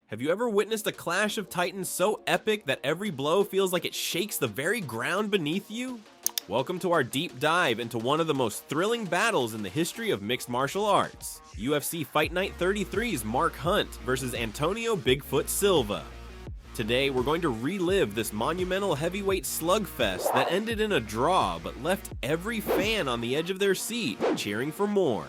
Have you ever witnessed a clash of titans so epic that every blow feels like it shakes the very ground beneath you? Welcome to our deep dive into one of the most thrilling battles in the history of mixed martial arts. UFC Fight Night 33's Mark Hunt versus Antonio Bigfoot Silva. Today, we're going to relive this monumental heavyweight slugfest that ended in a draw but left every fan on the edge of their seat, cheering for more.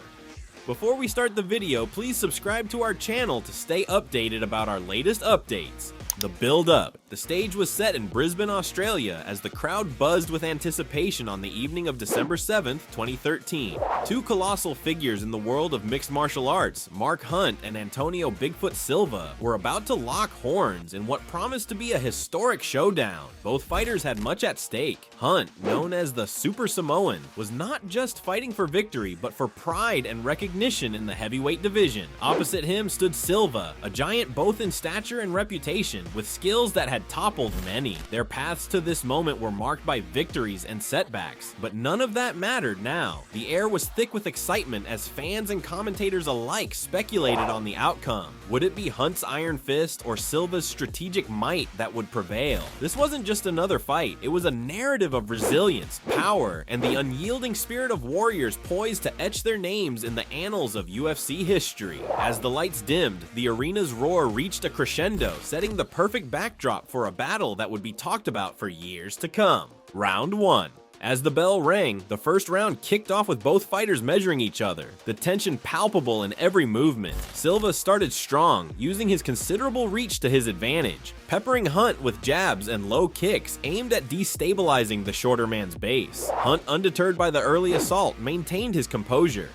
Before we start the video, please subscribe to our channel to stay updated about our latest updates. The build-up. The stage was set in Brisbane, Australia, as the crowd buzzed with anticipation on the evening of December 7th, 2013. Two colossal figures in the world of mixed martial arts, Mark Hunt and Antonio Bigfoot Silva, were about to lock horns in what promised to be a historic showdown. Both fighters had much at stake. Hunt, known as the Super Samoan, was not just fighting for victory, but for pride and recognition in the heavyweight division. Opposite him stood Silva, a giant both in stature and reputation, with skills that had toppled many. Their paths to this moment were marked by victories and setbacks, but none of that mattered now. The air was thick with excitement as fans and commentators alike speculated on the outcome. Would it be Hunt's iron fist or Silva's strategic might that would prevail? This wasn't just another fight, it was a narrative of resilience, power, and the unyielding spirit of warriors poised to etch their names in the annals of UFC history. As the lights dimmed, the arena's roar reached a crescendo, setting the perfect backdrop for a battle that would be talked about for years to come. Round 1. As the bell rang, the first round kicked off with both fighters measuring each other, the tension palpable in every movement. Silva started strong, using his considerable reach to his advantage, peppering Hunt with jabs and low kicks aimed at destabilizing the shorter man's base. Hunt, undeterred by the early assault, maintained his composure.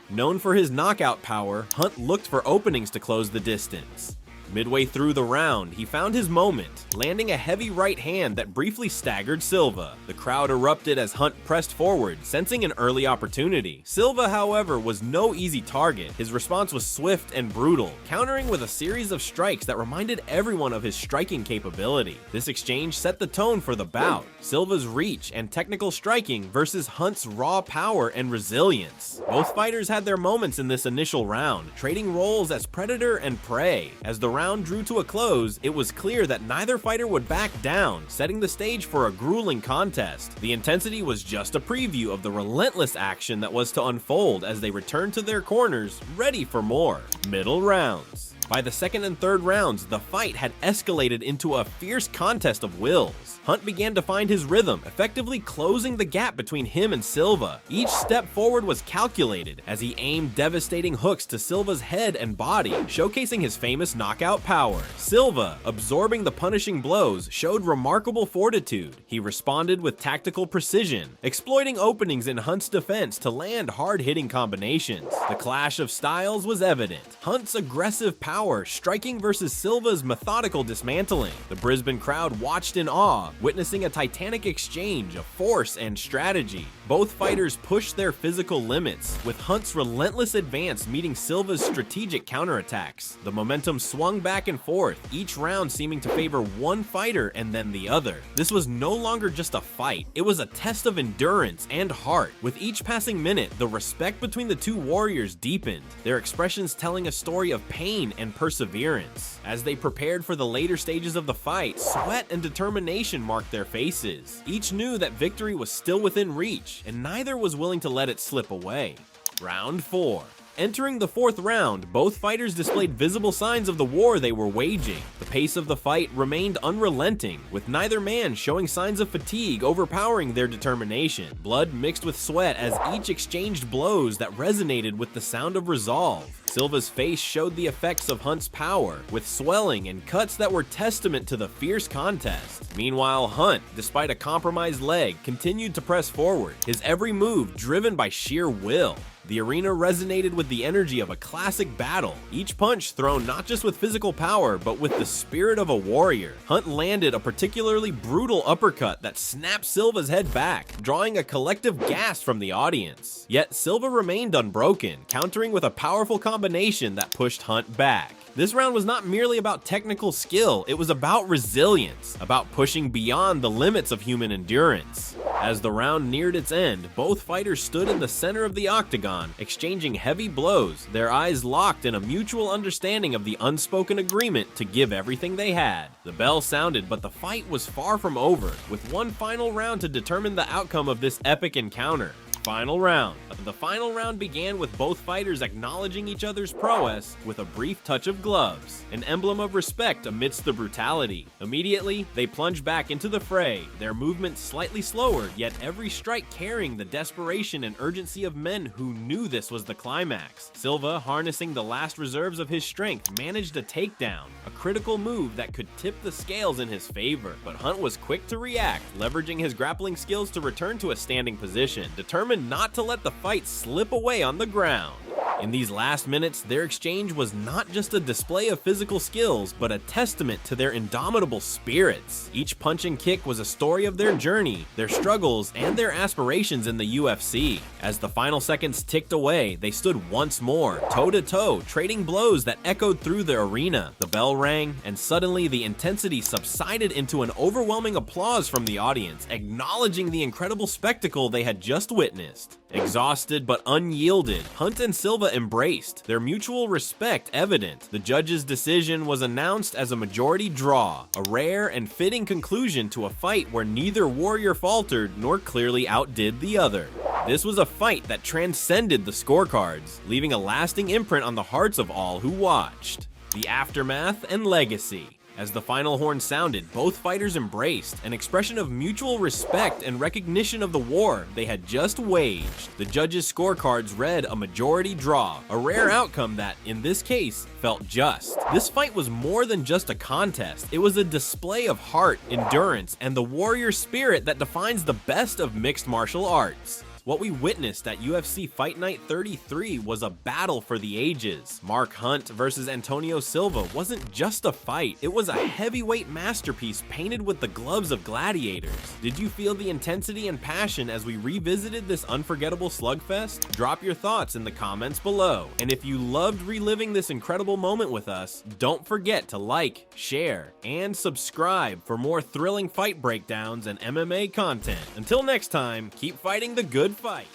Known for his knockout power, Hunt looked for openings to close the distance. Midway through the round, he found his moment, landing a heavy right hand that briefly staggered Silva. The crowd erupted as Hunt pressed forward, sensing an early opportunity. Silva, however, was no easy target. His response was swift and brutal, countering with a series of strikes that reminded everyone of his striking capability. This exchange set the tone for the bout, Silva's reach and technical striking versus Hunt's raw power and resilience. Both fighters had their moments in this initial round, trading roles as predator and prey. As the round drew to a close, it was clear that neither fighter would back down, setting the stage for a grueling contest. The intensity was just a preview of the relentless action that was to unfold as they returned to their corners, ready for more. Middle rounds. By the second and third rounds, the fight had escalated into a fierce contest of wills. Hunt began to find his rhythm, effectively closing the gap between him and Silva. Each step forward was calculated as he aimed devastating hooks to Silva's head and body, showcasing his famous knockout power. Silva, absorbing the punishing blows, showed remarkable fortitude. He responded with tactical precision, exploiting openings in Hunt's defense to land hard-hitting combinations. The clash of styles was evident. Hunt's aggressive power striking versus Silva's methodical dismantling. The Brisbane crowd watched in awe, witnessing a titanic exchange of force and strategy. Both fighters pushed their physical limits, with Hunt's relentless advance meeting Silva's strategic counterattacks. The momentum swung back and forth, each round seeming to favor one fighter and then the other. This was no longer just a fight, it was a test of endurance and heart. With each passing minute, the respect between the two warriors deepened, their expressions telling a story of pain and perseverance. As they prepared for the later stages of the fight, sweat and determination marked their faces. Each knew that victory was still within reach, and neither was willing to let it slip away. Round 4. Entering the fourth round, both fighters displayed visible signs of the war they were waging. The pace of the fight remained unrelenting, with neither man showing signs of fatigue overpowering their determination. Blood mixed with sweat as each exchanged blows that resonated with the sound of resolve. Silva's face showed the effects of Hunt's power, with swelling and cuts that were testament to the fierce contest. Meanwhile, Hunt, despite a compromised leg, continued to press forward, his every move driven by sheer will. The arena resonated with the energy of a classic battle, each punch thrown not just with physical power, but with the spirit of a warrior. Hunt landed a particularly brutal uppercut that snapped Silva's head back, drawing a collective gasp from the audience. Yet Silva remained unbroken, countering with a powerful combination that pushed Hunt back. This round was not merely about technical skill, it was about resilience, about pushing beyond the limits of human endurance. As the round neared its end, both fighters stood in the center of the octagon, exchanging heavy blows, their eyes locked in a mutual understanding of the unspoken agreement to give everything they had. The bell sounded, but the fight was far from over, with one final round to determine the outcome of this epic encounter. Final round. The final round began with both fighters acknowledging each other's prowess with a brief touch of gloves, an emblem of respect amidst the brutality. Immediately, they plunged back into the fray, their movement slightly slower, yet every strike carrying the desperation and urgency of men who knew this was the climax. Silva, harnessing the last reserves of his strength, managed a takedown, a critical move that could tip the scales in his favor. But Hunt was quick to react, leveraging his grappling skills to return to a standing position, determined not to let the fight slip away on the ground. In these last minutes, their exchange was not just a display of physical skills, but a testament to their indomitable spirits. Each punch and kick was a story of their journey, their struggles, and their aspirations in the UFC. As the final seconds ticked away, they stood once more, toe-to-toe, trading blows that echoed through the arena. The bell rang, and suddenly the intensity subsided into an overwhelming applause from the audience, acknowledging the incredible spectacle they had just witnessed. Exhausted but unyielded, Hunt and Silva embraced, their mutual respect evident. The judge's decision was announced as a majority draw, a rare and fitting conclusion to a fight where neither warrior faltered nor clearly outdid the other. This was a fight that transcended the scorecards, leaving a lasting imprint on the hearts of all who watched. The aftermath and legacy. As the final horn sounded, both fighters embraced, an expression of mutual respect and recognition of the war they had just waged. The judges' scorecards read a majority draw, a rare outcome that, in this case, felt just. This fight was more than just a contest. It was a display of heart, endurance, and the warrior spirit that defines the best of mixed martial arts. What we witnessed at UFC Fight Night 33 was a battle for the ages. Mark Hunt versus Antonio Silva wasn't just a fight, it was a heavyweight masterpiece painted with the gloves of gladiators. Did you feel the intensity and passion as we revisited this unforgettable slugfest? Drop your thoughts in the comments below. And if you loved reliving this incredible moment with us, don't forget to like, share, and subscribe for more thrilling fight breakdowns and MMA content. Until next time, keep fighting the good fight.